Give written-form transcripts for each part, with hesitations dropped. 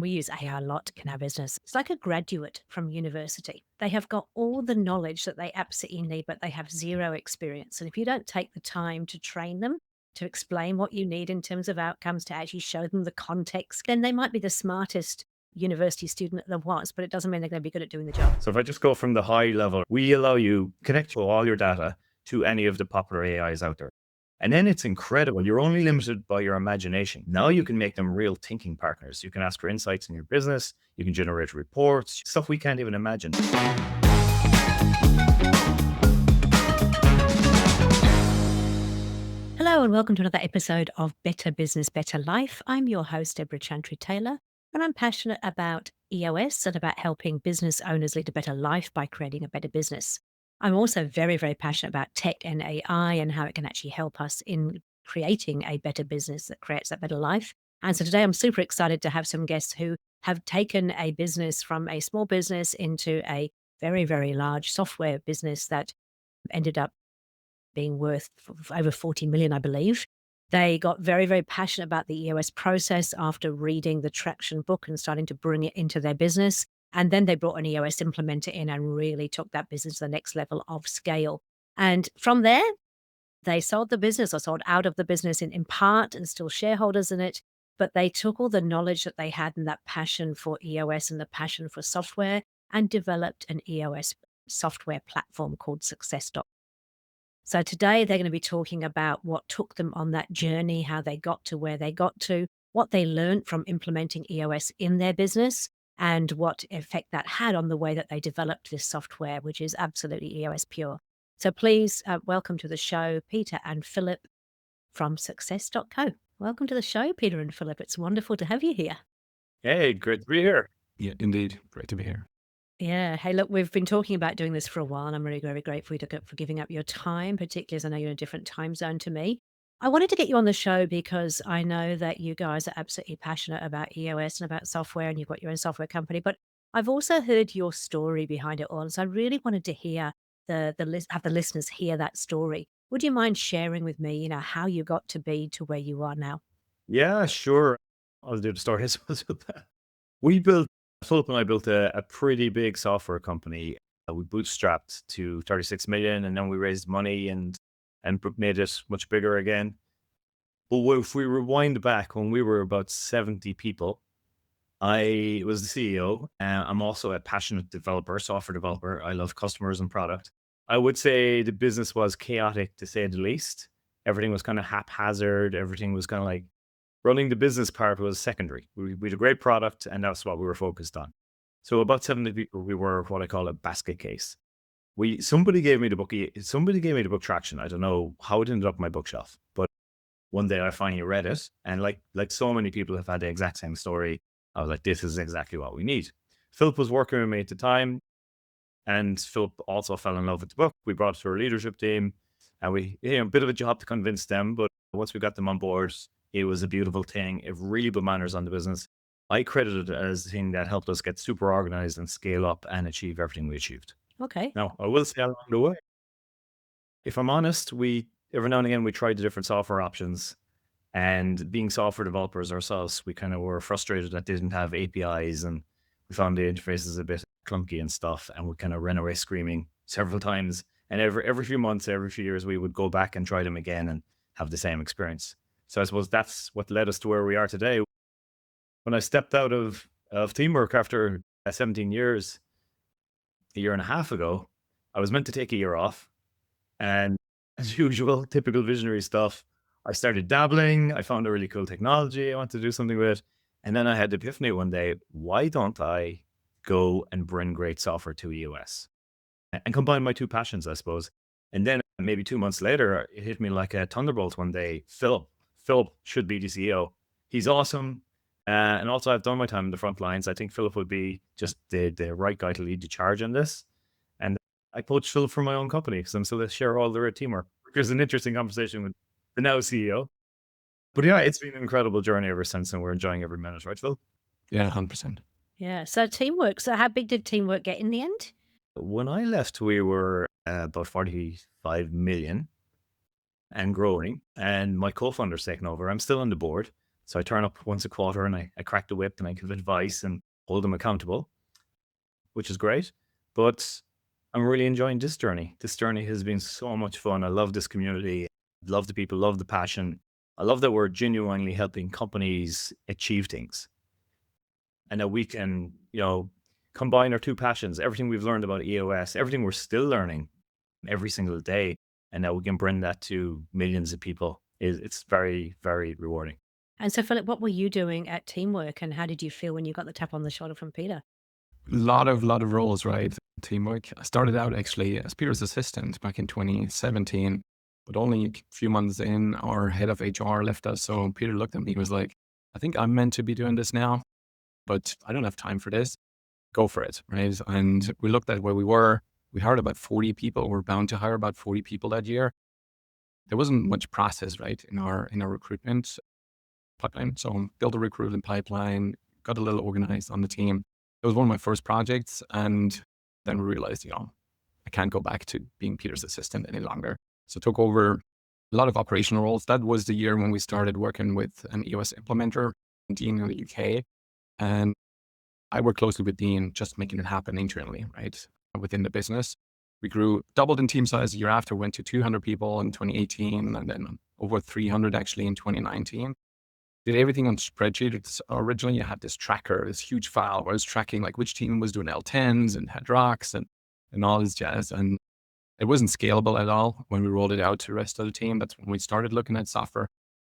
We use AI a lot in our business. It's like a graduate from university. They have got all the knowledge that they absolutely need, but they have zero experience. And if you don't take the time to train them, to explain what you need in terms of outcomes, to actually show them the context, then they might be the smartest university student that there was, but it doesn't mean they're going to be good at doing the job. So if I just go from the high level, we allow you connect all your data to any of the popular AIs out there. And then it's incredible. You're only limited by your imagination. Now you can make them real thinking partners. You can ask for insights in your business. You can generate reports, stuff we can't even imagine. Hello, and welcome to another episode of Better Business, Better Life. I'm your host, Debra Chantry-Taylor, and I'm passionate about EOS and about helping business owners lead a better life by creating a better business. I'm also very, very passionate about tech and AI and how it can actually help us in creating a better business that creates that better life. And so today I'm super excited to have some guests who have taken a business from a small business into a very, very large software business that ended up being worth over 40 million, I believe. They got very, very passionate about the EOS process after reading the Traction book and starting to bring it into their business. And then they brought an EOS implementer in and really took that business to the next level of scale. And from there, they sold the business or sold out of the business in part and still shareholders in it. But they took all the knowledge that they had and that passion for EOS and the passion for software and developed an EOS software platform called Success. So today they're going to be talking about what took them on that journey, how they got to where they got to, what they learned from implementing EOS in their business, and what effect that had on the way that they developed this software, which is absolutely EOS pure. So please welcome to the show, Peter and Philipp from Success.co. Welcome to the show, Peter and Philipp. It's wonderful to have you here. Hey, great to be here. Yeah, indeed. Great to be here. Yeah. Hey, look, we've been talking about doing this for a while, and I'm really very grateful for giving up your time, particularly as I know you're in a different time zone to me. I wanted to get you on the show because I know that you guys are absolutely passionate about EOS and about software, and you've got your own software company. But I've also heard your story behind it all, and so I really wanted to hear have the listeners hear that story. Would you mind sharing with me, how you got to be to where you are now? Yeah, sure. I'll do the story. We built, Philip and I built a pretty big software company. We bootstrapped to 36 million, and then we raised money and made it much bigger again. But if we rewind back when we were about 70 people, I was the CEO. I'm also a passionate developer, software developer. I love customers and product. I would say the business was chaotic to say the least. Everything was kind of haphazard. Everything was kind of like running the business part was secondary. We had a great product, and that's what we were focused on. So about 70 people, we were what I call a basket case. Somebody gave me the book. Somebody gave me the book Traction. I don't know how it ended up on my bookshelf, but one day I finally read it, and like so many people have had the exact same story. I was like, this is exactly what we need. Philip was working with me at the time, and Philip also fell in love with the book. We brought it to our leadership team, and a bit of a job to convince them, but once we got them on board, it was a beautiful thing. It really put manners on the business. I credit it as the thing that helped us get super organized and scale up and achieve everything we achieved. Okay. Now, I will say along the way, if I'm honest, every now and again we tried the different software options, and being software developers ourselves, we kind of were frustrated that they didn't have APIs, and we found the interfaces a bit clunky and stuff, and we kind of ran away screaming several times. And every few months, every few years, we would go back and try them again and have the same experience. So I suppose that's what led us to where we are today. When I stepped out of teamwork after 17 years, a year and a half ago, I was meant to take a year off. And as usual, typical visionary stuff, I started dabbling. I found a really cool technology I wanted to do something with. And then I had the epiphany one day, why don't I go and bring great software to EOS and combine my two passions, I suppose. And then maybe 2 months later, it hit me like a thunderbolt one day. Philip should be the CEO. He's awesome. And also I've done my time in the front lines. I think Philip would be just the right guy to lead the charge on this. And I poached Philip from my own company because I'm still a shareholder at Teamwork. There's an interesting conversation with the now CEO. But yeah, it's been an incredible journey ever since, and we're enjoying every minute, right, Phil? Yeah, 100%. Yeah. So teamwork. So how big did teamwork get in the end? When I left, we were about 45 million and growing, and my co-founder's taken over. I'm still on the board. So I turn up once a quarter and I crack the whip and I give advice and hold them accountable, which is great. But I'm really enjoying this journey. This journey has been so much fun. I love this community, love the people, love the passion. I love that we're genuinely helping companies achieve things and that we can, combine our two passions, everything we've learned about EOS, everything we're still learning every single day, and that we can bring that to millions of people. It's very, very rewarding. And so, Philip, what were you doing at Teamwork, and how did you feel when you got the tap on the shoulder from Peter? Lot of roles, right? Teamwork. I started out actually as Peter's assistant back in 2017, but only a few months in, our head of HR left us. So Peter looked at me, he was like, I think I'm meant to be doing this now, but I don't have time for this. Go for it, right? And we looked at where we were. We hired about 40 people. We're bound to hire about 40 people that year. There wasn't much process, right, in our recruitment pipeline. So built a recruitment pipeline, got a little organized on the team. It was one of my first projects. And then we realized, I can't go back to being Peter's assistant any longer. So took over a lot of operational roles. That was the year when we started working with an EOS implementer, Dean in the UK. And I worked closely with Dean, just making it happen internally, right, within the business. We grew, doubled in team size the year after, went to 200 people in 2018, and then over 300 actually in 2019. Did everything on spreadsheet. It's originally I had this tracker, this huge file where I was tracking like which team was doing L10s and had rocks and all this jazz. And it wasn't scalable at all when we rolled it out to the rest of the team. That's when we started looking at software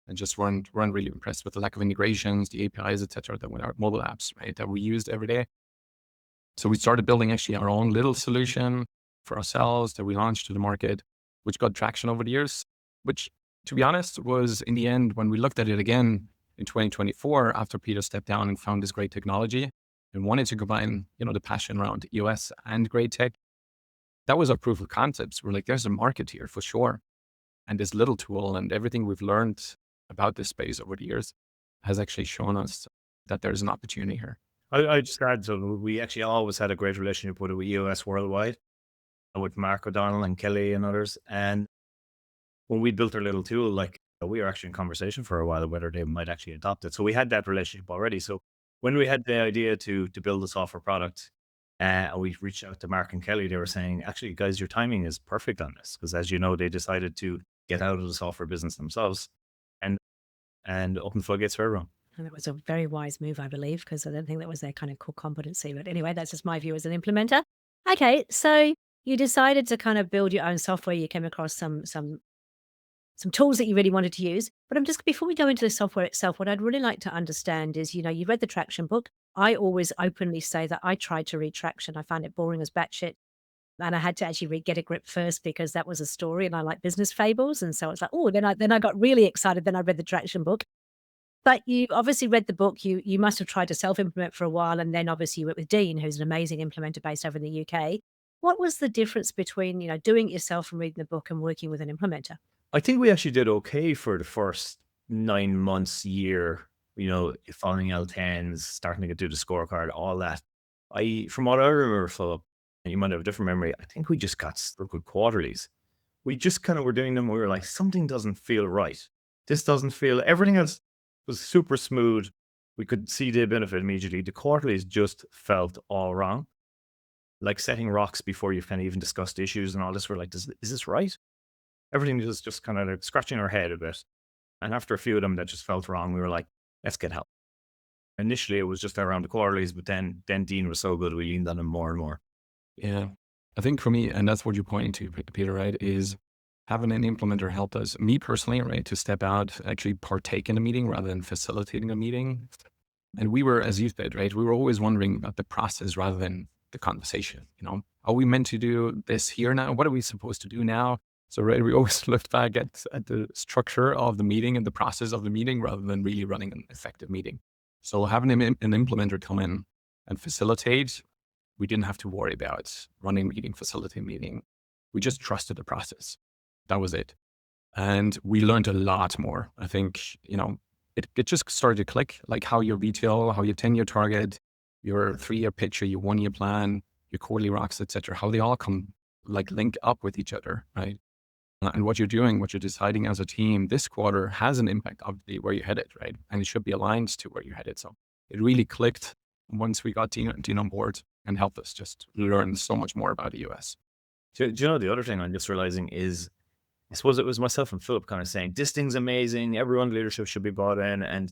and just weren't really impressed with the lack of integrations, the APIs, et cetera, that were our mobile apps, right, that we used every day. So we started building actually our own little solution for ourselves that we launched to the market, which got traction over the years, which, to be honest, was in the end, when we looked at it again in 2024, after Peter stepped down and found this great technology and wanted to combine, the passion around EOS and great tech, that was our proof of concepts. We're like, there's a market here for sure. And this little tool and everything we've learned about this space over the years has actually shown us that there's an opportunity here. I just add, so we actually always had a great relationship with EOS worldwide, with Mark O'Donnell and Kelly and others. And when we built our little tool, like we were actually in conversation for a while whether they might actually adopt it. So we had that relationship already. So when we had the idea to build a software product, we reached out to Mark and Kelly. They were saying, actually, guys, your timing is perfect on this because, as you know, they decided to get out of the software business themselves and open floodgates for everyone. And that was a very wise move, I believe, because I don't think that was their kind of core competency. But anyway, that's just my view as an implementer. Okay, so you decided to kind of build your own software. You came across some tools that you really wanted to use. But I'm just, before we go into the software itself, what I'd really like to understand is, you read the Traction book. I always openly say that I tried to read Traction. I found it boring as batshit. And I had to actually get a grip first because that was a story and I like business fables. And so it's like, oh, then I got really excited. Then I read the Traction book. But you obviously read the book. You must have tried to self-implement for a while. And then obviously you worked with Dean, who's an amazing implementer based over in the UK. What was the difference between, doing it yourself and reading the book and working with an implementer? I think we actually did okay for the first 9 months, year, following L10s, starting to do the scorecard, all that. From what I remember, Philip, and you might have a different memory, I think we just got stuck with quarterlies. We just kind of were doing them. We were like, something doesn't feel right. This doesn't feel, everything else was super smooth. We could see the benefit immediately. The quarterlies just felt all wrong. Like setting rocks before you've kind of even discussed issues and all this. We're like, is this right? Everything was just kind of like scratching our head a bit. And after a few of them that just felt wrong, we were like, let's get help. Initially, it was just around the quarterlies, but then Dean was so good, we leaned on him more and more. Yeah. I think for me, and that's what you're pointing to, Peter, right, is having an implementer helped us, me personally, right, to step out, actually partake in a meeting rather than facilitating a meeting. And we were, as you said, right, we were always wondering about the process rather than the conversation. Are we meant to do this here now? What are we supposed to do now? So, right, we always looked back at the structure of the meeting and the process of the meeting rather than really running an effective meeting. So having an implementer come in and facilitate, we didn't have to worry about running meeting, facilitating meeting. We just trusted the process. That was it. And we learned a lot more. I think, it just started to click, like how your VTO, how your 10-year target, your 3-year picture, your 1-year plan, your quarterly rocks, et cetera, how they all come, like link up with each other, right? And what you're doing, what you're deciding as a team this quarter has an impact, obviously, where you're headed, right? And it should be aligned to where you're headed. So it really clicked once we got Dean on board and helped us just learn so much more about EOS. Do you know the other thing I'm just realizing is, I suppose it was myself and Philip kind of saying, this thing's amazing, everyone in leadership should be bought in. And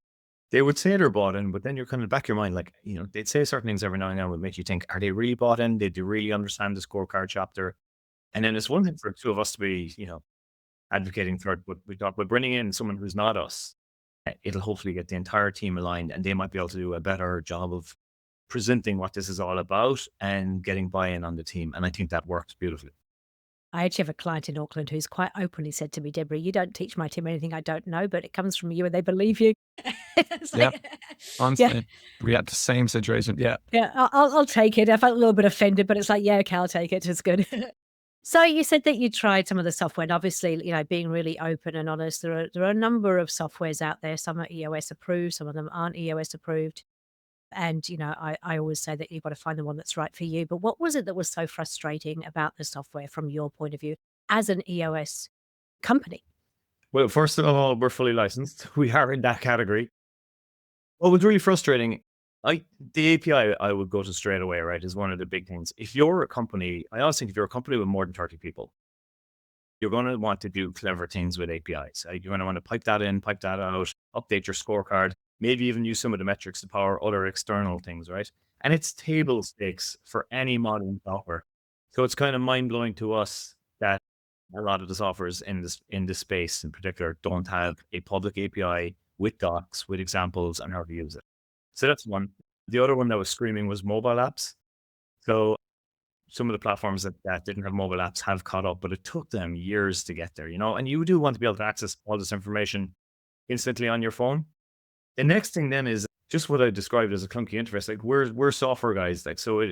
they would say they're bought in, but then you're kind of back of your mind, like, they'd say certain things every now and then would make you think, are they really bought in? Did they really understand the scorecard chapter? And then it's one thing for two of us to be, advocating for it, but we thought, by bringing in someone who's not us, it'll hopefully get the entire team aligned, and they might be able to do a better job of presenting what this is all about and getting buy-in on the team. And I think that works beautifully. I actually have a client in Auckland who's quite openly said to me, "Deborah, you don't teach my team anything I don't know, but it comes from you and they believe you." It's Yeah, like, yeah, honestly, we had the same situation. Yeah. yeah, I'll take it. I felt a little bit offended, but it's like, yeah, okay, I'll take it. It's good. So you said that you tried some of the software, and obviously, being really open and honest, there are a number of softwares out there. Some are EOS approved, some of them aren't EOS approved. And, I always say that you've got to find the one that's right for you. But what was it that was so frustrating about the software from your point of view as an EOS company? Well, first of all, we're fully licensed. We are in that category. What was really frustrating, the API I would go to straight away, right, is one of the big things. If you're a company, I always think if you're a company with more than 30 people, you're going to want to do clever things with APIs. You're going to want to pipe that in, pipe that out, update your scorecard, maybe even use some of the metrics to power other external things, right? And it's table stakes for any modern software. So it's kind of mind blowing to us that a lot of the softwares in this space in particular don't have a public API with docs, with examples and how to use it. So that's one. The other one that was screaming was mobile apps. So some of the platforms that didn't have mobile apps have caught up, but it took them years to get there, and you do want to be able to access all this information instantly on your phone. The next thing then is just what I described as a clunky interface. Like we're software guys, like, so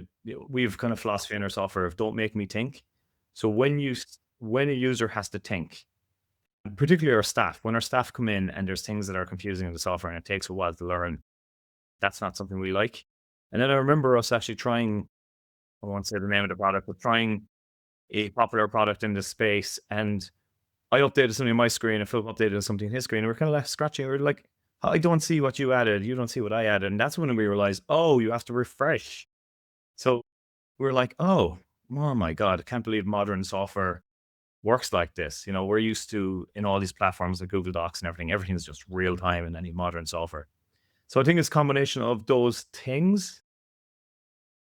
we've kind of philosophy in our software of don't make me think. So when a user has to think, particularly our staff, when our staff come in and there's things that are confusing in the software and it takes a while to learn, that's not something we like. And then I remember us actually trying, I won't say the name of the product, but trying a popular product in this space. And I updated something on my screen and Philip updated something on his screen. And we're kind of left scratching. We're like, I don't see what you added. You don't see what I added. And that's when we realized, oh, you have to refresh. So we're like, oh my God, I can't believe modern software works like this. We're used to, in all these platforms like Google Docs and everything's just real time in any modern software. So I think it's a combination of those things.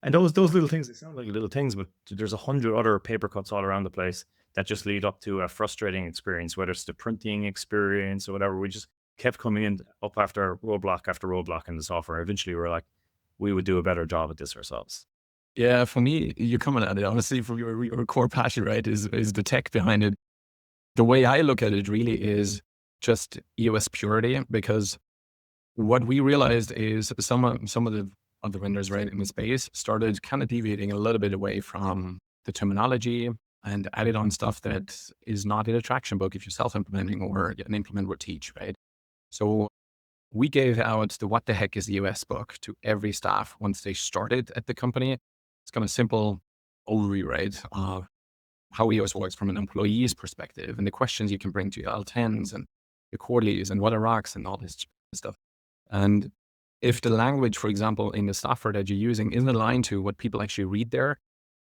And those little things, they sound like little things, but there's 100 other paper cuts all around the place that just lead up to a frustrating experience, whether it's the printing experience or whatever. We just kept coming in up after roadblock in the software. Eventually, we're like, we would do a better job at this ourselves. Yeah, for me, you're coming at it, honestly, from your core passion, right, is the tech behind it. The way I look at it really is just EOS purity, because what we realized is some of the other vendors, right, in the space started kind of deviating a little bit away from the terminology and added on stuff that is not in a traction book if you're self-implementing or an implement or teach, right? So we gave out the What the Heck is EOS book to every staff once they started at the company. It's kind of simple overview, right, of how EOS works from an employee's perspective and the questions you can bring to your L10s and your quarterlies and what are rocks and all this stuff. And if the language, for example, in the software that you're using isn't aligned to what people actually read there,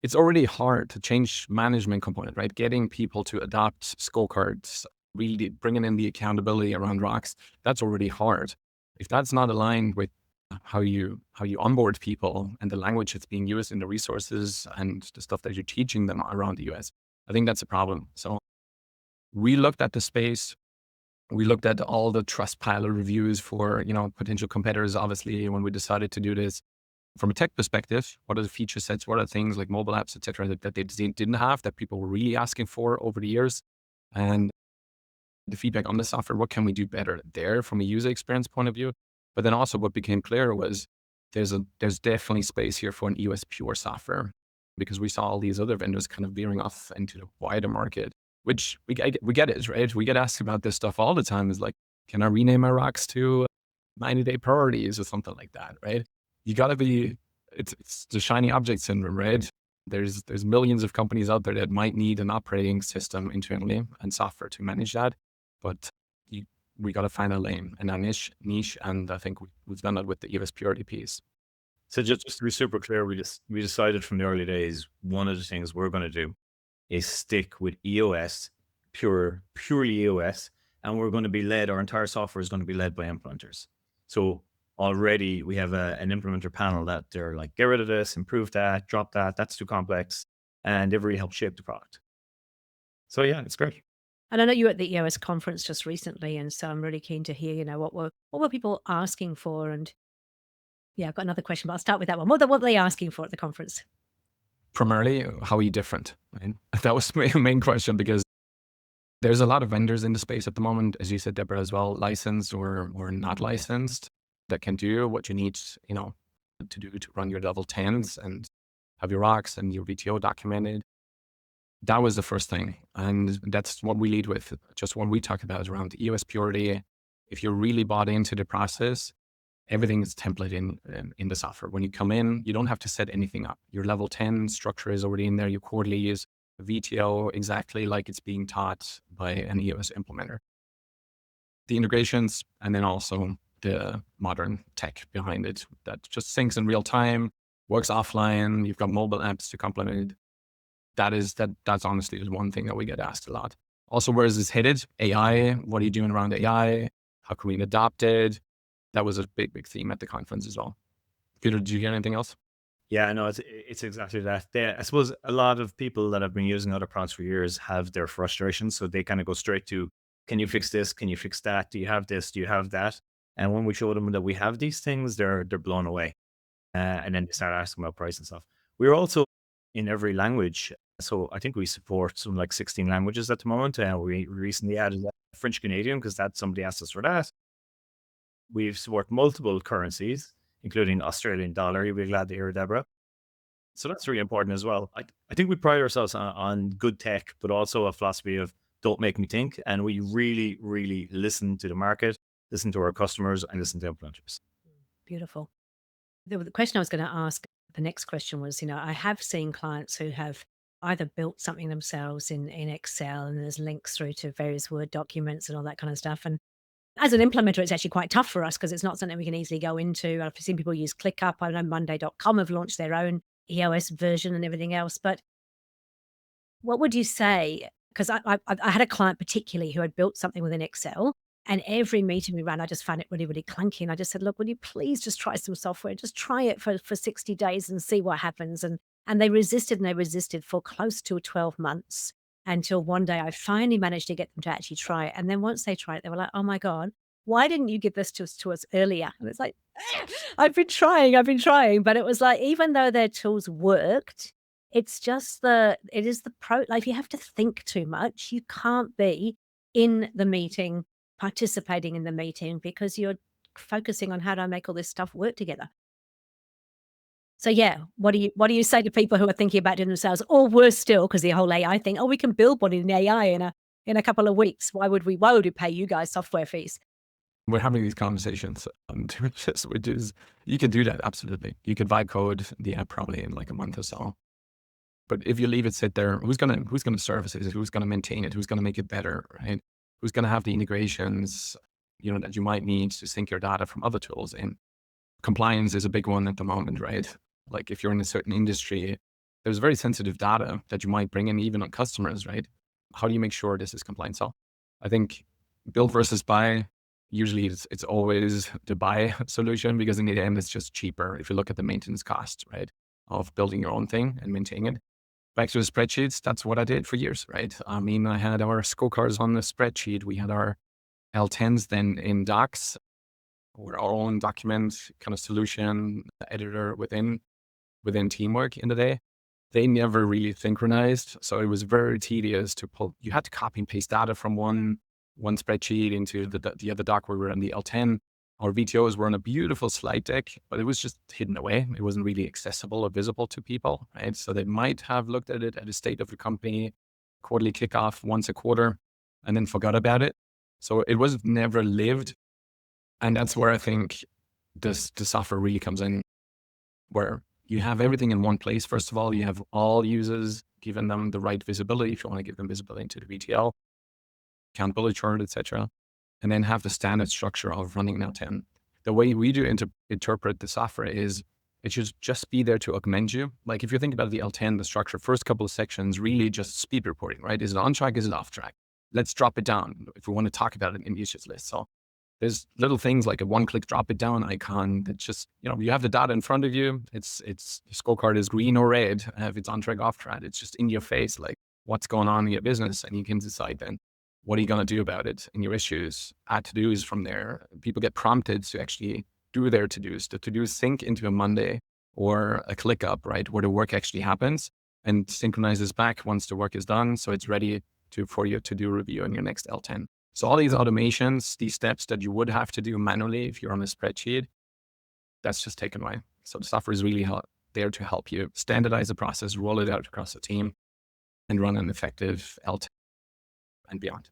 it's already hard to change management component, right? Getting people to adopt scorecards, really bringing in the accountability around rocks, that's already hard. If that's not aligned with how you onboard people and the language that's being used in the resources and the stuff that you're teaching them around the US, I think that's a problem. So we looked at the space. We looked at all the Trustpilot reviews for, potential competitors, obviously, when we decided to do this. From a tech perspective, what are the feature sets? What are things like mobile apps, et cetera, that they didn't have, that people were really asking for over the years? And the feedback on the software, what can we do better there from a user experience point of view? But then also what became clear was there's definitely space here for an EOS pure software, because we saw all these other vendors kind of veering off into the wider market, which we get it, right? We get asked about this stuff all the time. Is like, can I rename my rocks to 90-day priorities or something like that, right? You got to be, it's the shiny object syndrome, right? There's millions of companies out there that might need an operating system internally and software to manage that, but we got to find a lane and a niche, and I think we've done that with the EOS Purity piece. So just to be super clear, we decided from the early days, one of the things we're going to do is stick with EOS, purely EOS, and we're going to be led, our entire software is going to be led by implementers. So already we have an implementer panel that they're like, get rid of this, improve that, drop that, that's too complex. And they've really helped shape the product. So yeah, it's great. And I know you were at the EOS conference just recently, and so I'm really keen to hear, what were people asking for? And yeah, I've got another question, but I'll start with that one. What were they asking for at the conference? Primarily, how are you different? Right? That was my main question, because there's a lot of vendors in the space at the moment, as you said, Debra, as well, licensed or not licensed, that can do what you need, to do to run your level 10s and have your rocks and your VTO documented. That was the first thing. And that's what we lead with. Just what we talk about around EOS Purity. If you're really bought into the process, everything is templated in the software. When you come in, you don't have to set anything up. Your level 10 structure is already in there. Your quarterly is VTO exactly like it's being taught by an EOS implementer. The integrations, and then also the modern tech behind it that just syncs in real time, works offline. You've got mobile apps to complement it. That's honestly the one thing that we get asked a lot. Also, where is this headed? AI, what are you doing around AI? How can we adopt it? That was a big theme at the conference as well. Peter, did you hear anything else? Yeah, no, it's exactly that. I suppose a lot of people that have been using other products for years have their frustrations. So they kind of go straight to, can you fix this? Can you fix that? Do you have this? Do you have that? And when we show them that we have these things, they're blown away. And then they start asking about price and stuff. We're also in every language. So I think we support something like 16 languages at the moment. We recently added French Canadian because somebody asked us for that. We support multiple currencies, including Australian dollar. You'll be glad to hear, Debra. So that's really important as well. I think we pride ourselves on good tech, but also a philosophy of don't make me think. And we really, really listen to the market, listen to our customers, and listen to implementers. Beautiful. The question I was going to ask, the next question was, I have seen clients who have either built something themselves in Excel, and there's links through to various Word documents and all that kind of stuff. And as an implementer, it's actually quite tough for us because it's not something we can easily go into. I've seen people use ClickUp. I know Monday.com have launched their own EOS version and everything else. But what would you say? Because I had a client particularly who had built something within Excel, and every meeting we ran, I just found it really, really clunky. And I just said, look, will you please just try some software? Just try it for 60 days and see what happens. And they resisted for close to 12 months until one day I finally managed to get them to actually try it. And then once they tried it, they were like, oh my God, why didn't you give this to us earlier? And it's like, I've been trying. But it was like, even though their tools worked, it's just it is the like, you have to think too much. You can't be in the meeting, participating in the meeting, because you're focusing on how do I make all this stuff work together. So yeah, what do you say to people who are thinking about doing themselves, or worse still, because the whole AI thing, oh, we can build one in AI in a couple of weeks. Why would we pay you guys software fees? We're having these conversations, which is, you can do that, absolutely. You could vibe code the app probably in like a month or so. But if you leave it sit there, who's gonna service it? Who's gonna maintain it? Who's gonna make it better, right? Who's gonna have the integrations, that you might need to sync your data from other tools in? Compliance is a big one at the moment, right? Like if you're in a certain industry, there's very sensitive data that you might bring in even on customers, right? How do you make sure this is compliant? So I think build versus buy, usually it's always the buy solution, because in the end, it's just cheaper if you look at the maintenance cost, right, of building your own thing and maintaining it. Back to the spreadsheets, that's what I did for years, right? I mean, I had our scorecards on the spreadsheet. We had our L10s then in Docs, or our own document kind of solution editor within Teamwork in the day. They never really synchronized. So it was very tedious to pull. You had to copy and paste data from one spreadsheet into the other doc where we were in the L10. Our VTOs were on a beautiful slide deck, but it was just hidden away. It wasn't really accessible or visible to people, right? So they might have looked at it at a state of the company, quarterly kickoff once a quarter, and then forgot about it. So it was never lived. And that's where I think the software really comes in, where you have everything in one place. First of all, you have all users, giving them the right visibility if you want to give them visibility into the VTL, accountability chart, etc. And then have the standard structure of running an L10. The way we do interpret the software is it should just be there to augment you. Like if you think about the L10, the structure, first couple of sections, really just speed reporting, right? Is it on track? Is it off track? Let's drop it down if we want to talk about it in the issues list. So there's little things like a one-click drop it down icon that just, you have the data in front of you. It's your scorecard is green or red. If it's on track, off track, it's just in your face, like what's going on in your business. And you can decide then, what are you going to do about it in your issues? Add to-dos from there. People get prompted to actually do their to-dos. The to-dos sync into a Monday or a ClickUp, right, where the work actually happens and synchronizes back once the work is done. So it's ready for your to-do review in your next L10. So all these automations, these steps that you would have to do manually if you're on a spreadsheet, that's just taken away. So the software is really there to help you standardize the process, roll it out across the team, and run an effective L10 and beyond.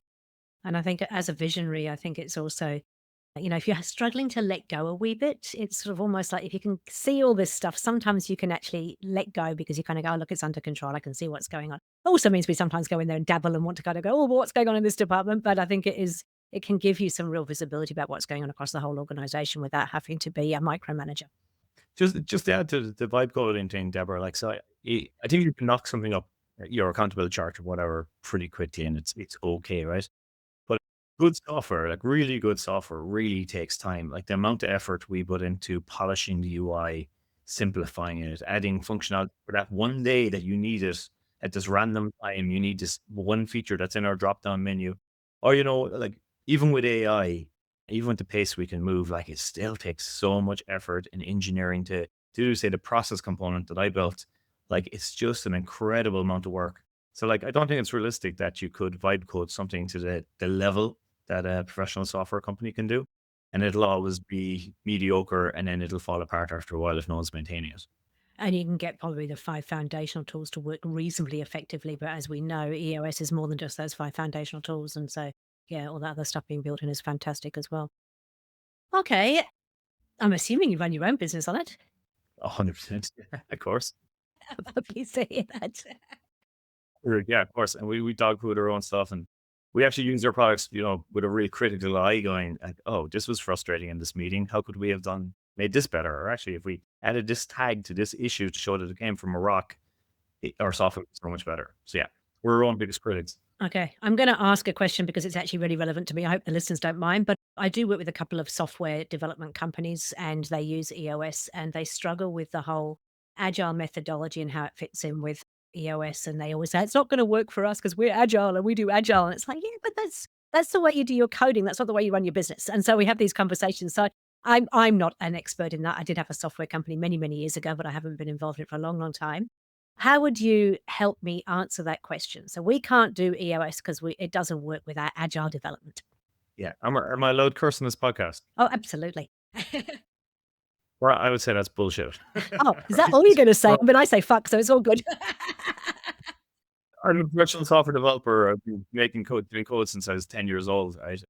And I think as a visionary, I think it's also, if you're struggling to let go a wee bit, it's sort of almost like if you can see all this stuff, sometimes you can actually let go because you kind of go, oh, look, it's under control. I can see what's going on. Also means we sometimes go in there and dabble and want to kind of go, oh, well, what's going on in this department? But I think it can give you some real visibility about what's going on across the whole organization without having to be a micromanager. Just to add to the vibe coding thing, Deborah, like, so I think you can knock something up, your accountability chart or whatever, pretty quickly, and it's okay, right? But good software, like really good software, really takes time. Like the amount of effort we put into polishing the UI, simplifying it, adding functionality for that one day that you need it at this random time. You need this one feature that's in our drop-down menu, or like even with AI, even with the pace we can move, like it still takes so much effort and engineering to do, say, the process component that I built. Like it's just an incredible amount of work. So like, I don't think it's realistic that you could vibe code something to the level that a professional software company can do. And it'll always be mediocre and then it'll fall apart after a while if no one's maintaining it. And you can get probably the 5 foundational tools to work reasonably effectively. But as we know, EOS is more than just those 5 foundational tools. And so, yeah, all that other stuff being built in is fantastic as well. Okay. I'm assuming you run your own business on it. 100%. Of course. Please say that. Yeah, of course. And we dog food our own stuff. And we actually use their products, with a real critical eye going, like, oh, this was frustrating in this meeting. How could we have made this better? Or actually, if we added this tag to this issue to show that it came from a rock, our software is so much better. So yeah, we're our own biggest critics. Okay. I'm going to ask a question because it's actually really relevant to me. I hope the listeners don't mind, but I do work with a couple of software development companies and they use EOS and they struggle with the whole agile methodology and how it fits in with EOS. And they always say, it's not going to work for us because we're agile and we do agile. And it's like, yeah, but that's the way you do your coding. That's not the way you run your business. And so we have these conversations. So I'm not an expert in that. I did have a software company many, many years ago, but I haven't been involved in it for a long, long time. How would you help me answer that question? So we can't do EOS because it doesn't work with our agile development. Yeah. Am I allowed curse on this podcast? Oh, absolutely. Or I would say that's bullshit. Oh, is that all you're going to say? I mean, I say fuck, so it's all good. I'm a professional software developer. I've been doing code since I was 10 years old, right?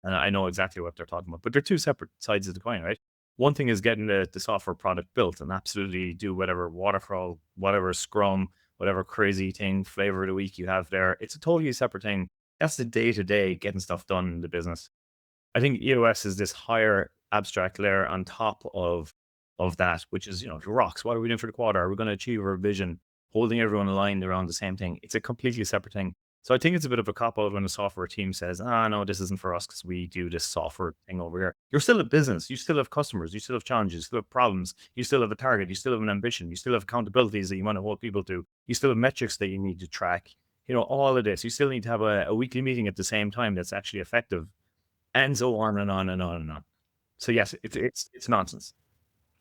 And I know exactly what they're talking about, but they're two separate sides of the coin, right? One thing is getting the software product built and absolutely do whatever waterfall, whatever Scrum, whatever crazy thing, flavor of the week you have there. It's a totally separate thing. That's the day-to-day getting stuff done in the business. I think EOS is this higher abstract layer on top of that, which is, the rocks. What are we doing for the quarter? Are we going to achieve our vision? Holding everyone aligned around the same thing. It's a completely separate thing. So I think it's a bit of a cop-out when the software team says, no, this isn't for us because we do this software thing over here. You're still a business. You still have customers. You still have challenges. You still have problems. You still have a target. You still have an ambition. You still have accountabilities that you want to hold people to. You still have metrics that you need to track. All of this. You still need to have a weekly meeting at the same time that's actually effective, and so on and on and on and on. So yes, it's nonsense.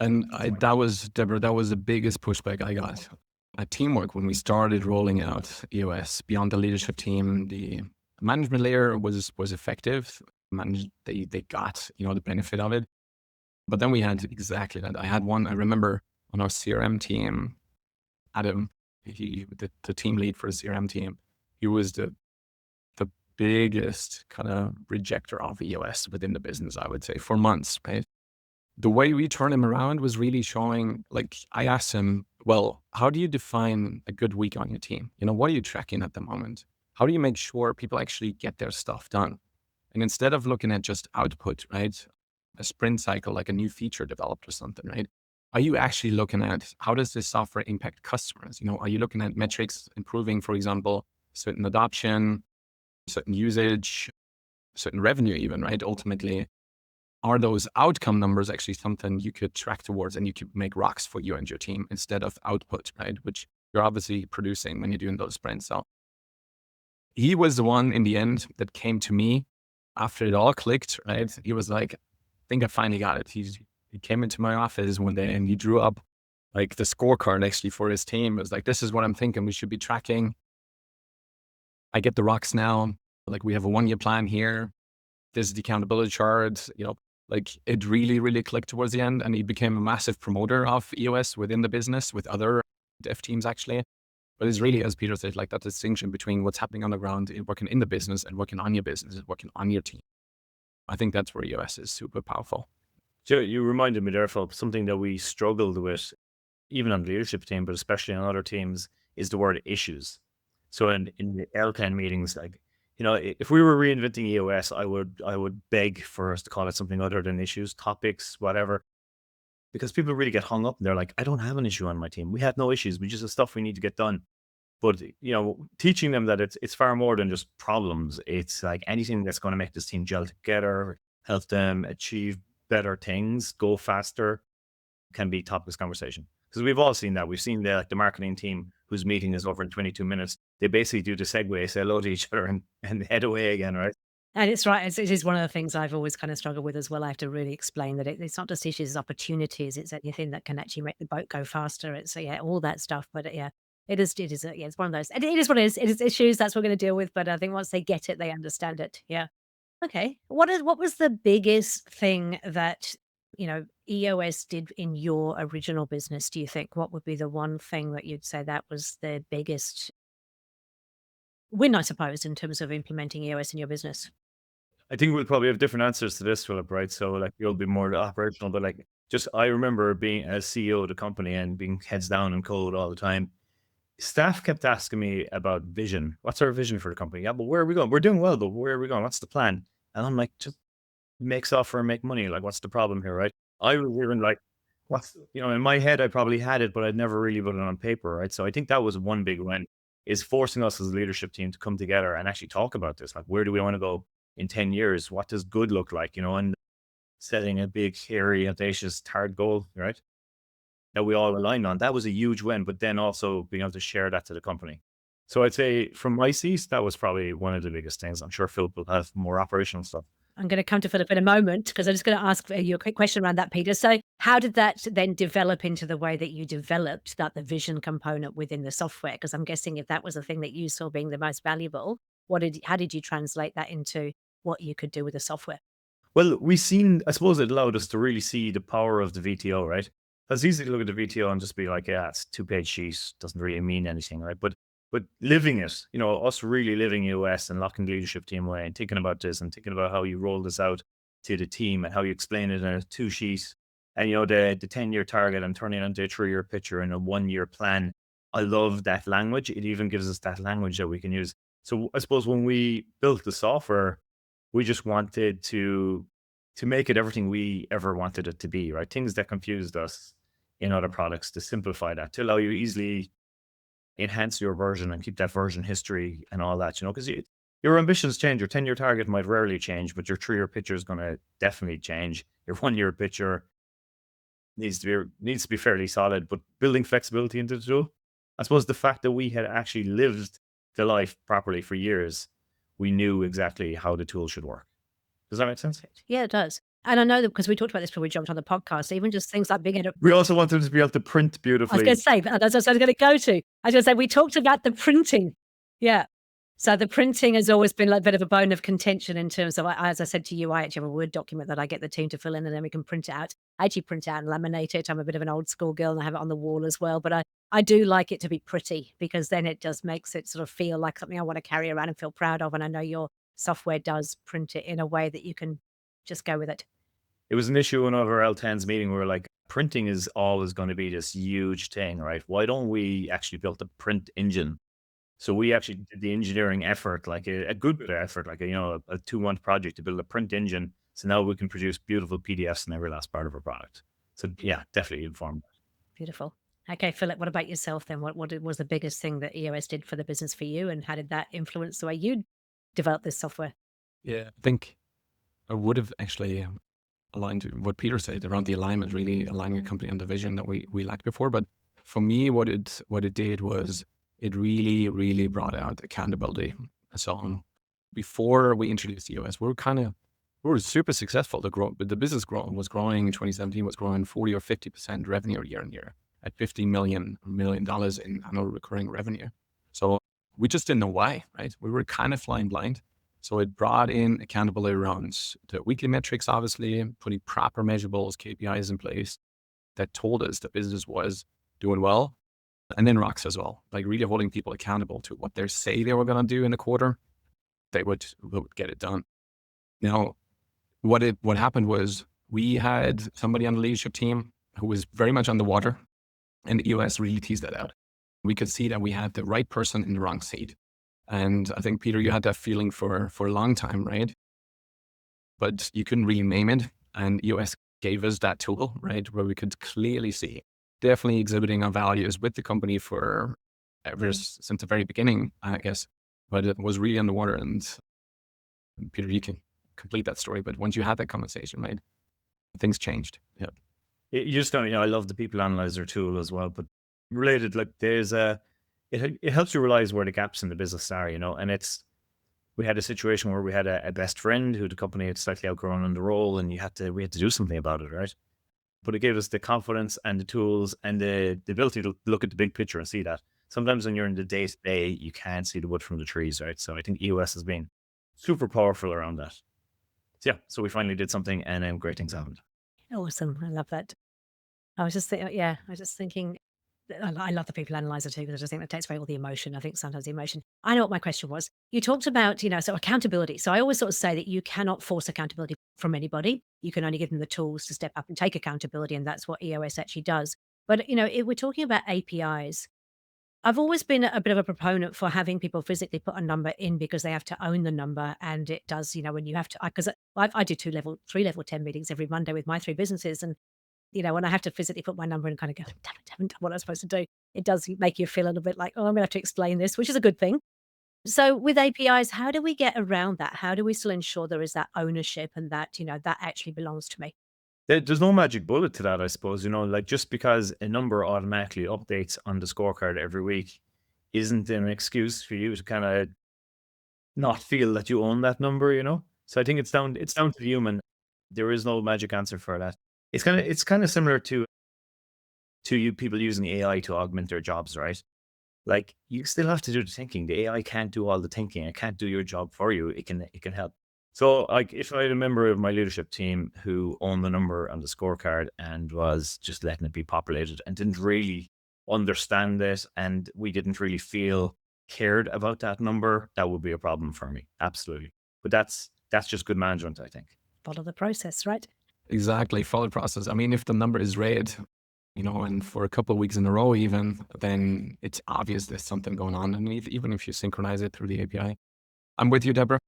And that was, Deborah, that was the biggest pushback I got at Teamwork when we started rolling out EOS beyond the leadership team. The management layer was effective. They got, the benefit of it. But then we had exactly that. I remember on our CRM team, Adam, the team lead for the CRM team, he was the biggest kind of rejecter of EOS within the business, I would say, for months, right? The way we turned him around was really showing, like, I asked him, well, how do you define a good week on your team? What are you tracking at the moment? How do you make sure people actually get their stuff done? And instead of looking at just output, right? A sprint cycle, like a new feature developed or something, right? Are you actually looking at how does this software impact customers? Are you looking at metrics improving, for example, certain adoption, certain usage, certain revenue even, right? Ultimately, are those outcome numbers actually something you could track towards and you could make rocks for you and your team instead of output, right? Which you're obviously producing when you're doing those sprints. So he was the one in the end that came to me after it all clicked, right? He was like, I think I finally got it. He came into my office one day and he drew up like the scorecard actually for his team. It was like, this is what I'm thinking we should be tracking. I get the rocks now. Like we have a 1-year plan here. This is the accountability chart, like it really, really clicked towards the end. And he became a massive promoter of EOS within the business with other dev teams actually. But it's really, as Peter said, like that distinction between what's happening on the ground, working in the business and working on your business and working on your team. I think that's where EOS is super powerful. So you reminded me there, Philip, something that we struggled with, even on the leadership team, but especially on other teams, is the word issues. So in the L10 meetings, like, if we were reinventing EOS, I would beg for us to call it something other than issues, topics, whatever, because people really get hung up and they're like, I don't have an issue on my team. We have no issues. We just have stuff we need to get done. But teaching them that it's far more than just problems. It's like anything that's going to make this team gel together, help them achieve better things, go faster, can be topics conversation. Because we've all seen that. We've seen the marketing team whose meeting is over in 22 minutes. They basically do the segue, say hello to each other, and head away again, right? And it's right. It is one of the things I've always kind of struggled with as well. I have to really explain that it's not just issues, it's opportunities. It's anything that can actually make the boat go faster. It's yeah, all that stuff. But yeah, it is. It is. Yeah, it's one of those. It is what it is. It is issues. That's what we're going to deal with. But I think once they get it, they understand it. Yeah. Okay. What was the biggest thing that EOS did in your original business? Do you think what would be the one thing that you'd say that was the biggest win, I suppose, in terms of implementing EOS in your business? I think we'll probably have different answers to this, Philip, right? So like you'll be more operational, but like just I remember being a CEO of the company and being heads down in code all the time. Staff kept asking me about vision. What's our vision for the company? Yeah, but where are we going? We're doing well, but where are we going? What's the plan? And I'm like, just make software and make money. Like, what's the problem here, right? I was even like, in my head, I probably had it, but I'd never really put it on paper, right? So I think that was one big win, is forcing us as a leadership team to come together and actually talk about this. Like, where do we want to go in 10 years? What does good look like, and setting a big, hairy, audacious, hard goal, right? That we all aligned on. That was a huge win, but then also being able to share that to the company. So I'd say from my seat, that was probably one of the biggest things. I'm sure Phil will have more operational stuff. I'm going to come to Philip in a moment because I'm just going to ask you a quick question around that, Peter. So, how did that then develop into the way that you developed the vision component within the software? Because I'm guessing if that was the thing that you saw being the most valuable, how did you translate that into what you could do with the software? Well, I suppose it allowed us to really see the power of the VTO, right? It's easy to look at the VTO and just be like, yeah, it's a 2-page sheet, doesn't really mean anything, right? But living it, us really living EOS and locking the leadership team away and thinking about this and thinking about how you roll this out to the team and how you explain it in a 2-sheet and the 10-year target and turning it into a 3-year picture and a 1-year plan. I love that language. It even gives us that language that we can use. So I suppose when we built the software, we just wanted to make it everything we ever wanted it to be, right? Things that confused us in other products, to simplify that, to allow you easily enhance your version and keep that version history and all that, because your ambitions change. Your 10-year target might rarely change, but your 3-year picture is going to definitely change. Your 1-year picture needs to be fairly solid, but building flexibility into the tool. I suppose the fact that we had actually lived the life properly for years, we knew exactly how the tool should work. Does that make sense? Yeah, it does. And I know that because we talked about this before we jumped on the podcast, even just things like being able to We also wanted to be able to print I was beautifully. going to say, that's what I was going to go to. I was going to say, we talked about the printing. Yeah. So the printing has always been like a bit of a bone of contention in terms of, as I said to you, I actually have a Word document that I get the team to fill in and then we can print it out. I actually print it out and laminate it. I'm a bit of an old school girl and I have it on the wall as well. But I do like it to be pretty because then it just makes it sort of feel like something I want to carry around and feel proud of. And I know your software does print it in a way that you can just go with it. It was an issue in our L10's meeting. We were like, printing is always going to be this huge thing, right? Why don't we actually build a print engine? So we actually did the engineering effort, like a good bit of effort, like a 2-month project to build a print engine. So now we can produce beautiful PDFs in every last part of our product. So yeah, definitely informed. Beautiful. Okay, Philip, what about yourself then? Was the biggest thing that EOS did for the business for you, and how did that influence the way you developed this software? Yeah, I think I would have actually aligned to what Peter said around the alignment, really aligning a company on the vision that we lacked before. But for me, what it did was it really brought out accountability. So before we introduced EOS, we were super successful. The business was growing in 2017 was growing 40 or 50% revenue year on year at $50 million in annual recurring revenue. So we just didn't know why, right? We were kind of flying blind. So it brought in accountability around the weekly metrics, obviously, putting proper measurables, KPIs in place that told us the business was doing well. And then rocks as well, like really holding people accountable to what they say they were going to do in a quarter, they would get it done. Now, what happened was we had somebody on the leadership team who was very much underwater, and EOS really teased that out. We could see that we had the right person in the wrong seat. And I think, Peter, you had that feeling for a long time, right? But you couldn't really name it. And EOS gave us that tool, right? Where we could clearly see, definitely exhibiting our values with the company for since the very beginning, I guess. But it was really underwater. And Peter, you can complete that story. But once you had that conversation, right, things changed. Yeah. You just don't, I love the people analyzer tool as well, but related, like it helps you realize where the gaps in the business are, and we had a situation where we had a best friend who the company had slightly outgrown on the role, and we had to do something about it, right? But it gave us the confidence and the tools and the ability to look at the big picture and see that. Sometimes when you're in the day to day, you can't see the wood from the trees, right? So I think EOS has been super powerful around that. So yeah, so we finally did something, and great things happened. Awesome. I love that. I was just thinking, I love the people analyzer too, because I just think that takes away all the emotion. I think sometimes the emotion. I know what my question was. You talked about, so accountability. So I always sort of say that you cannot force accountability from anybody. You can only give them the tools to step up and take accountability. And that's what EOS actually does. But, if we're talking about APIs, I've always been a bit of a proponent for having people physically put a number in because they have to own the number. And it does, when you have to, because I do 3 level 10 meetings every Monday with my 3 businesses. And when I have to physically put my number in and kind of go, damn it, I haven't done what I'm supposed to do. It does make you feel a little bit like, oh, I'm going to have to explain this, which is a good thing. So with APIs, how do we get around that? How do we still ensure there is that ownership and that, that actually belongs to me? There's no magic bullet to that, I suppose. Like just because a number automatically updates on the scorecard every week isn't an excuse for you to kind of not feel that you own that number. So I think it's down to the human. There is no magic answer for that. It's kind of similar to you people using AI to augment their jobs, right? Like you still have to do the thinking. The AI can't do all the thinking. It can't do your job for you. It can help. So like if I had a member of my leadership team who owned the number on the scorecard and was just letting it be populated and didn't really understand it, and we didn't really feel cared about that number, that would be a problem for me. Absolutely. But that's just good management, I think. Follow the process, right? Exactly. Follow the process. I mean, if the number is red, and for a couple of weeks in a row, even, then it's obvious there's something going on. And even if you synchronize it through the API, I'm with you, Deborah.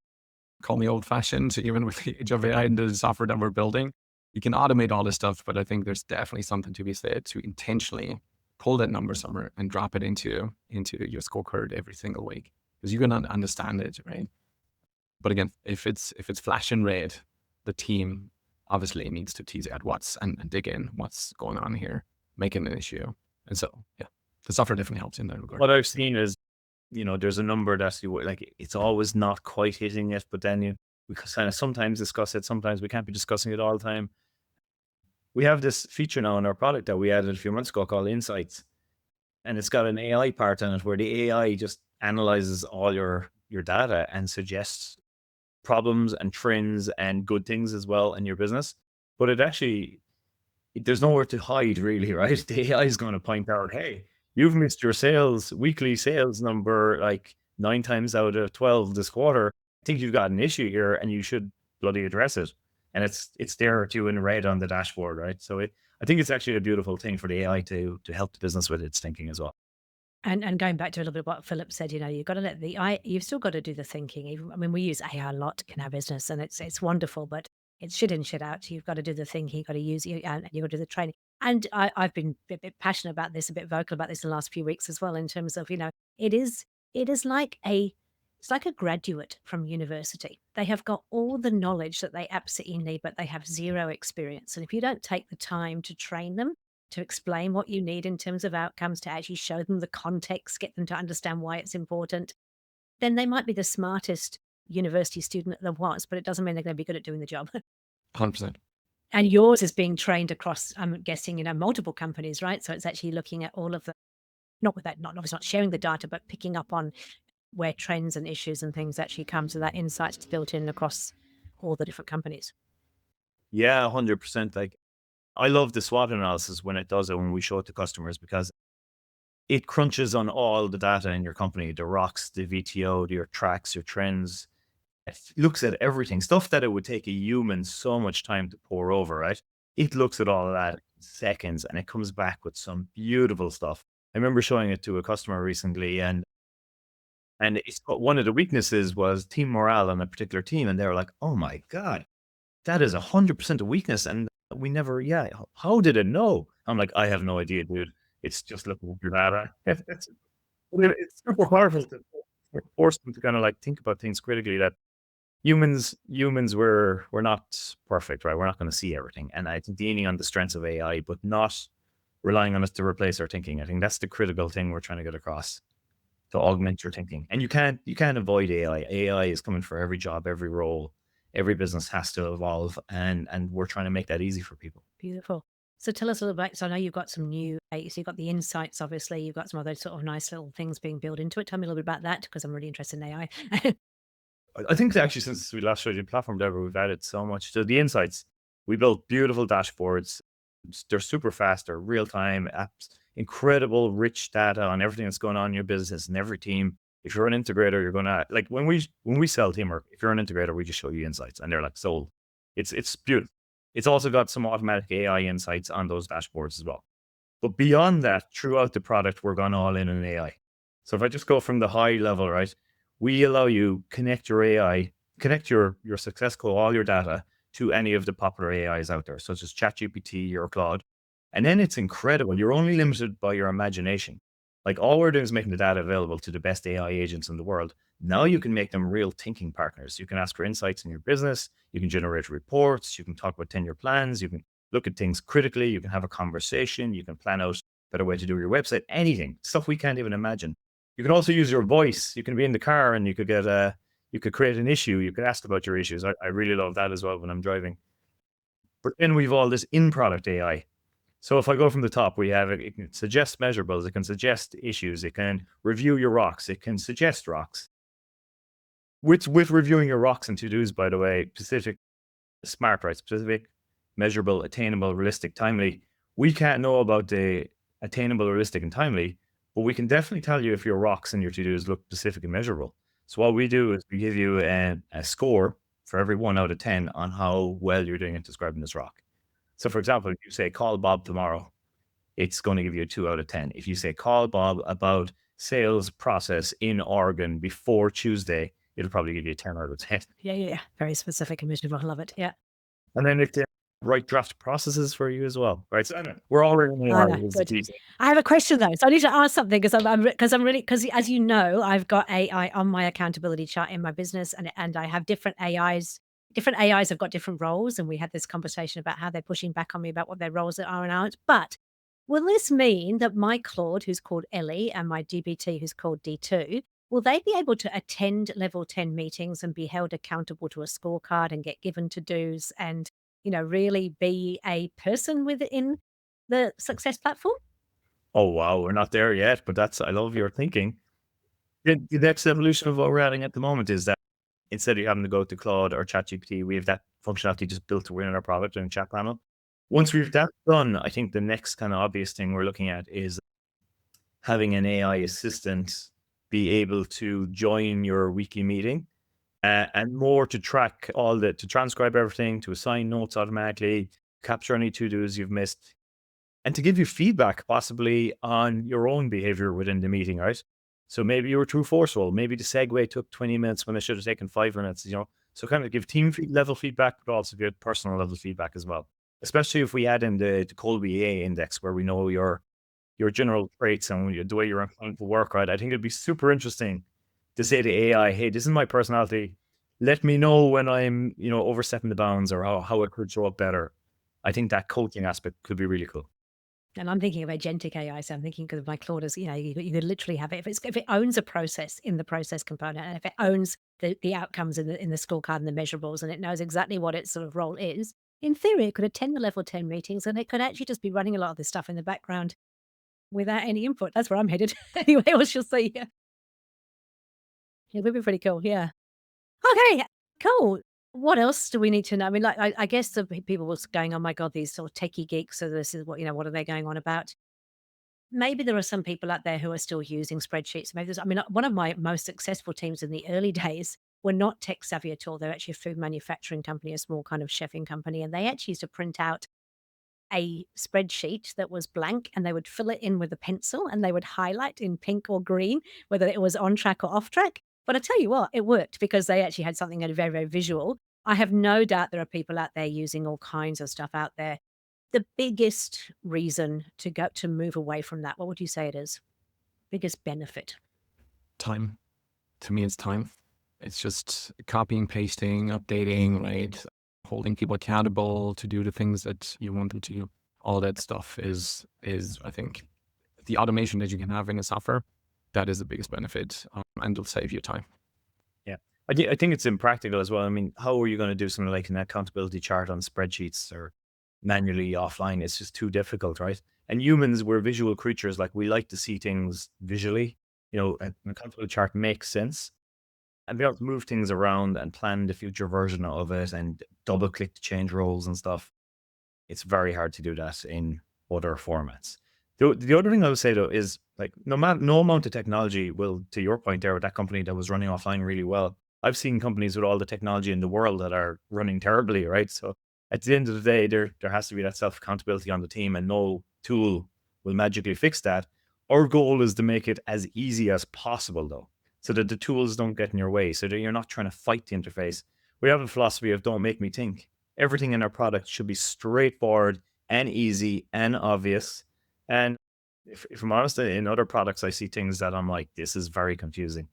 Call me old fashioned, even with the age of AI and the software that we're building. You can automate all this stuff, but I think there's definitely something to be said to intentionally pull that number somewhere and drop it into your scorecard every single week, because you're gonna understand it, right? But again, if it's flashing red, the team obviously needs to tease out and dig in what's going on here, make it an issue. And so, yeah, the software definitely helps in that regard. What I've seen is, there's a number that like, it's always not quite hitting it, but then we kind of sometimes discuss it. Sometimes we can't be discussing it all the time. We have this feature now in our product that we added a few months ago called Insights, and it's got an AI part in it where the AI just analyzes all your data and suggests problems and trends and good things as well in your business. But there's nowhere to hide really, right? The AI is going to point out, hey, you've missed your weekly sales number like 9 times out of 12 this quarter. I think you've got an issue here and you should bloody address it. and it's there too in red on the dashboard, right? So I think it's actually a beautiful thing for the AI to help the business with its thinking as well. And going back to a little bit what Philip said, you've got to let the I you've still got to do the thinking. Even I mean, we use AI a lot in our business, and it's wonderful, but it's shit in, shit out. You've got to do the thinking, you've got to use it, and you've got to do the training. And I've been a bit passionate about this, a bit vocal about this in the last few weeks as well, in terms of, it is it is like it's like a graduate from university. They have got all the knowledge that they absolutely need, but they have zero experience. And if you don't take the time to train them, to explain what you need in terms of outcomes, to actually show them the context, get them to understand why it's important, then they might be the smartest university student that there was, but it doesn't mean they're going to be good at doing the job. 100%. And yours is being trained across, I'm guessing, multiple companies, right? So it's actually looking at all of the, not with that, not obviously not sharing the data, but picking up on where trends and issues and things actually come, so that insights built in across all the different companies. Yeah, 100%. Like, I love the SWOT analysis when it does it, when we show it to customers, because it crunches on all the data in your company, the rocks, the VTO, your tracks, your trends. It looks at everything, stuff that it would take a human so much time to pour over, right? It looks at all of that in seconds, and it comes back with some beautiful stuff. I remember showing it to a customer recently, and it's one of the weaknesses was team morale on a particular team, and they were like, "Oh my god, that is 100% a weakness, and we never, yeah, how did it know?" I'm like, "I have no idea, dude. It's just looking at your data." It's super powerful to force them to kind of like think about things critically. That humans we're not perfect, right? We're not going to see everything, and I think leaning on the strengths of AI, but not relying on it to replace our thinking. I think that's the critical thing we're trying to get across, to augment your thinking. And you can't avoid AI. AI is coming for every job, every role. Every business has to evolve, and we're trying to make that easy for people. Beautiful. So tell us a little bit. So I know you've got some new, so you've got the insights, obviously. You've got some other sort of nice little things being built into it. Tell me a little bit about that, because I'm really interested in AI. I think that actually since we last showed you the platform, Deborah, we've added so much. So the insights, we built beautiful dashboards. They're super fast. They're real time apps, incredible rich data on everything that's going on in your business and every team. If you're an integrator, you're gonna like when we sell teamwork. If you're an integrator, we just show you insights, and they're like sold. It's beautiful. It's also got some automatic AI insights on those dashboards as well. But beyond that, throughout the product, we're gone all in AI. So if I just go from the high level, right, we allow you connect your AI, connect your success code, all your data to any of the popular AIs out there, such as ChatGPT or Claude. And then it's incredible. You're only limited by your imagination. Like all we're doing is making the data available to the best AI agents in the world. Now you can make them real thinking partners. You can ask for insights in your business. You can generate reports. You can talk about 10-year plans. You can look at things critically. You can have a conversation. You can plan out a better way to do your website, anything, stuff we can't even imagine. You can also use your voice. You can be in the car and you could you could create an issue. You could ask about your issues. I really love that as well when I'm driving. But then we've all this in-product AI. So if I go from the top, we have it can suggest measurables, it can suggest issues, it can review your rocks, it can suggest rocks. With reviewing your rocks and to-dos, by the way, specific, smart, right? Specific, measurable, attainable, realistic, timely. We can't know about the attainable, realistic, and timely, but we can definitely tell you if your rocks and your to-dos look specific and measurable. So what we do is we give you a score for every 1 out of 10 on how well you're doing at describing this rock. So for example, if you say call Bob tomorrow, it's going to give you a 2 out of 10. If you say call Bob about sales process in Oregon before Tuesday, it'll probably give you a 10 out of 10. Yeah, yeah, yeah. Very specific and miserable. I love it. Yeah. And then it can write draft processes for you as well, right? So we're all in I AI know. is the Good. key. I have a question though. So I need to ask something, because I'm really, because as you know, I've got AI on my accountability chart in my business, and I have different AIs. Different AIs have got different roles, and we had this conversation about how they're pushing back on me about what their roles are and aren't. But will this mean that my Claude, who's called Ellie, and my DBT, who's called D2, will they be able to attend level 10 meetings and be held accountable to a scorecard and get given to dos, and really be a person within the success platform? Oh wow, we're not there yet, but I love your thinking. The next evolution of what we're adding at the moment is that instead of having to go to Claude or ChatGPT, we have that functionality just built within our product and chat panel. Once we've that done, I think the next kind of obvious thing we're looking at is having an AI assistant be able to join your weekly meeting and more to track to transcribe everything, to assign notes automatically, capture any to-dos you've missed, and to give you feedback possibly on your own behavior within the meeting, right? So maybe you were too forceful. Maybe the segue took 20 minutes when it should have taken 5 minutes, So kind of give level feedback, but also give personal level feedback as well. Especially if we add in the Colby A index where we know your general traits and the way you're inclined to work, right? I think it'd be super interesting to say to AI, hey, this is my personality. Let me know when I'm, overstepping the bounds or how it could show up better. I think that coaching aspect could be really cool. And I'm thinking of agentic AI, so I'm thinking because my Claude is, you could literally have it if it owns a process in the process component, and if it owns the outcomes in the scorecard and the measurables, and it knows exactly what its sort of role is. In theory, it could attend the level 10 meetings, and it could actually just be running a lot of this stuff in the background without any input. That's where I'm headed. Anyway, we shall see. Yeah, it would be pretty cool. Yeah. Okay. Cool. What else do we need to know? I mean, like, I guess the people was going, oh my god, these sort of techie geeks. So this is what are they going on about? Maybe there are some people out there who are still using spreadsheets. Maybe one of my most successful teams in the early days were not tech savvy at all. They're actually a food manufacturing company, a small kind of chefing company, and they actually used to print out a spreadsheet that was blank, and they would fill it in with a pencil, and they would highlight in pink or green whether it was on track or off track. But I tell you what, it worked because they actually had something that was very, very visual. I have no doubt there are people out there using all kinds of stuff out there. The biggest reason to move away from that, what would you say it is? Biggest benefit? Time. To me, it's time. It's just copying, pasting, updating, right? Holding people accountable to do the things that you want them to do. All that stuff is I think the automation that you can have in a software, that is the biggest benefit, and it'll save you time. Yeah. I think it's impractical as well. I mean, how are you going to do something like an accountability chart on spreadsheets or manually offline? It's just too difficult, right? And humans, we're visual creatures. Like, we like to see things visually. An accountability chart makes sense. And be able to move things around and plan the future version of it and double click to change roles and stuff. It's very hard to do that in other formats. The other thing I would say though is, like, no amount of technology will, to your point there with that company that was running offline really well. I've seen companies with all the technology in the world that are running terribly, right? So at the end of the day, there has to be that self accountability on the team, and no tool will magically fix that. Our goal is to make it as easy as possible though, so that the tools don't get in your way, so that you're not trying to fight the interface. We have a philosophy of don't make me think. Everything in our product should be straightforward and easy and obvious. And if I'm honest, in other products, I see things that I'm like, this is very confusing.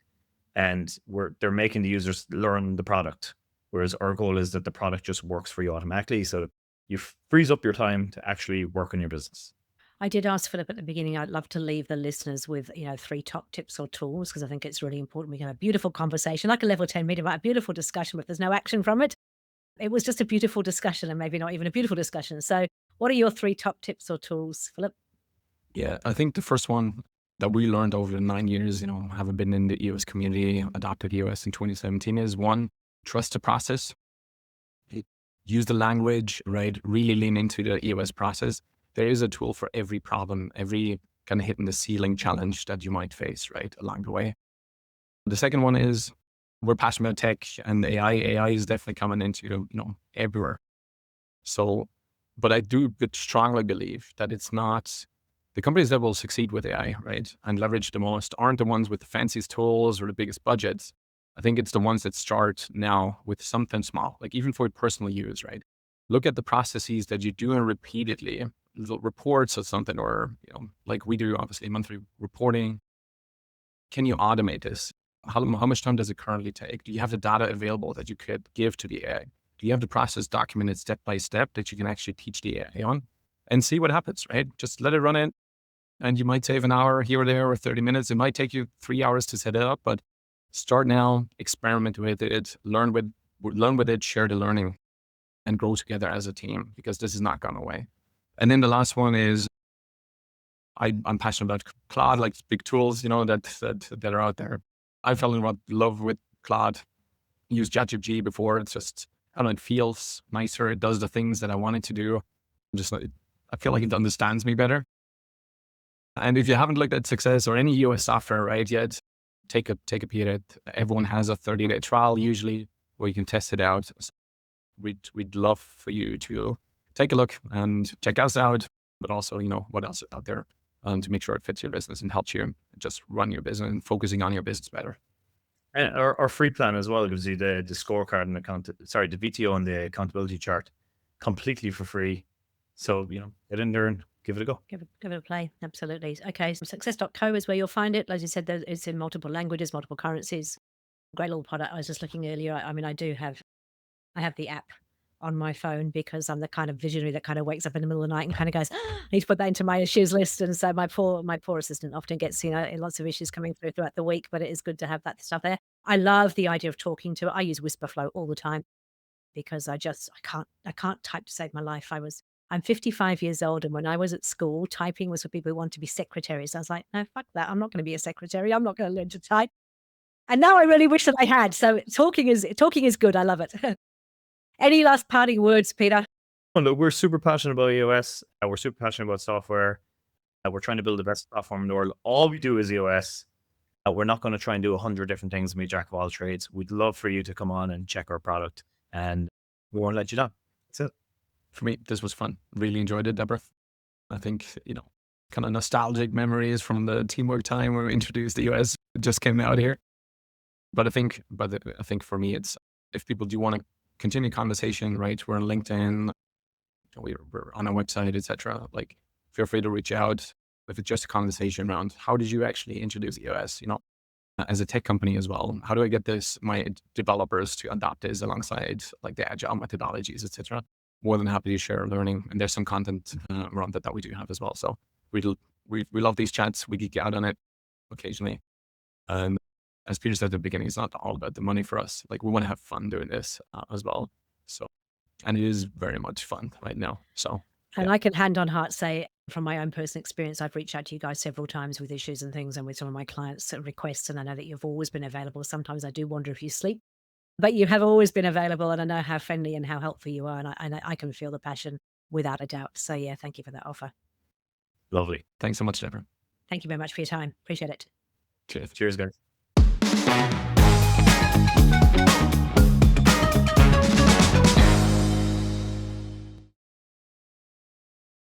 And they're making the users learn the product. Whereas our goal is that the product just works for you automatically, so that you frees up your time to actually work on your business. I did ask Philip at the beginning, I'd love to leave the listeners with, 3 top tips or tools, because I think it's really important. We can have a beautiful conversation, like a level 10 meeting, right? A beautiful discussion, but if there's no action from it, it was just a beautiful discussion, and maybe not even a beautiful discussion. So what are your 3 top tips or tools, Philip? Yeah, I think the first one that we learned over the 9 years, having been in the EOS community, adopted EOS in 2017, is one, trust the process. Use the language, right? Really lean into the EOS process. There is a tool for every problem, every kind of hitting the ceiling challenge that you might face, right, along the way. The second one is, we're passionate about tech and AI. AI is definitely coming into, everywhere. So, but I do strongly believe that it's not the companies that will succeed with AI, right, and leverage the most aren't the ones with the fanciest tools or the biggest budgets. I think it's the ones that start now with something small, like even for personal use, right? Look at the processes that you do repeatedly, little reports or something, or, like we do, obviously, monthly reporting. Can you automate this? How much time does it currently take? Do you have the data available that you could give to the AI? Do you have the process documented step by step that you can actually teach the AI on, and see what happens, right? Just let it run in, and you might save an hour here or there or 30 minutes. It might take you 3 hours to set it up, but start now, experiment with it, learn with it, share the learning, and grow together as a team, because this is not gone away. And then the last one is, I'm passionate about Claude, like big tools, that are out there. I fell in love with Claude. Used ChatGPT before. It's just, I don't know, it feels nicer. It does the things that I want it to do. I feel like it understands me better. And if you haven't looked at Success or any EOS software, right, yet, take a peek at it. Everyone has a 30-day trial usually where you can test it out. So we'd love for you to take a look and check us out, but also, what else is out there to make sure it fits your business and helps you just run your business and focusing on your business better. And our free plan as well gives you the scorecard and the VTO and the accountability chart completely for free. So, get in there and give it a go. Give it a play. Absolutely. Okay. So success.co is where you'll find it. As you said, it's in multiple languages, multiple currencies. Great little product. I was just looking earlier. I mean, I have the app on my phone because I'm the kind of visionary that kind of wakes up in the middle of the night and kind of goes, I need to put that into my issues list. And so my poor assistant often gets, lots of issues coming throughout the week, but it is good to have that stuff there. I love the idea of talking to it. I use Whisperflow all the time because I can't type to save my life. I'm 55 years old, and when I was at school, typing was for people who want to be secretaries. I was like, no, fuck that. I'm not going to be a secretary. I'm not going to learn to type. And now I really wish that I had. So talking is good. I love it. Any last parting words, Peter? Oh, look, we're super passionate about EOS. We're super passionate about software. We're trying to build the best platform in the world. All we do is EOS. We're not going to try and do 100 different things and be jack of all trades. We'd love for you to come on and check our product, and we won't let you down. That's it. For me, this was fun. Really enjoyed it, Debra. I think, kind of nostalgic memories from the teamwork time where we introduced the EOS just came out here. But I think for me, it's if people do want to continue conversation, right? We're on LinkedIn, we're on our website, etc. Like, feel free to reach out. If it's just a conversation around how did you actually introduce EOS, as a tech company as well, how do I get my developers to adopt this alongside like the agile methodologies, etc. More than happy to share learning, and there's some content around that we do have as well. So we love these chats. We geek out on it occasionally, and as Peter said at the beginning, it's not all about the money for us. Like, we want to have fun doing this as well. So, and it is very much fun right now. So, and I can hand on heart say from my own personal experience, I've reached out to you guys several times with issues and things, and with some of my clients' requests, and I know that you've always been available. Sometimes I do wonder if you sleep, but you have always been available, and I know how friendly and how helpful you are, and I can feel the passion without a doubt. So yeah, thank you for that offer. Lovely. Thanks so much, Debra. Thank you very much for your time. Appreciate it. Cheers. Cheers, guys.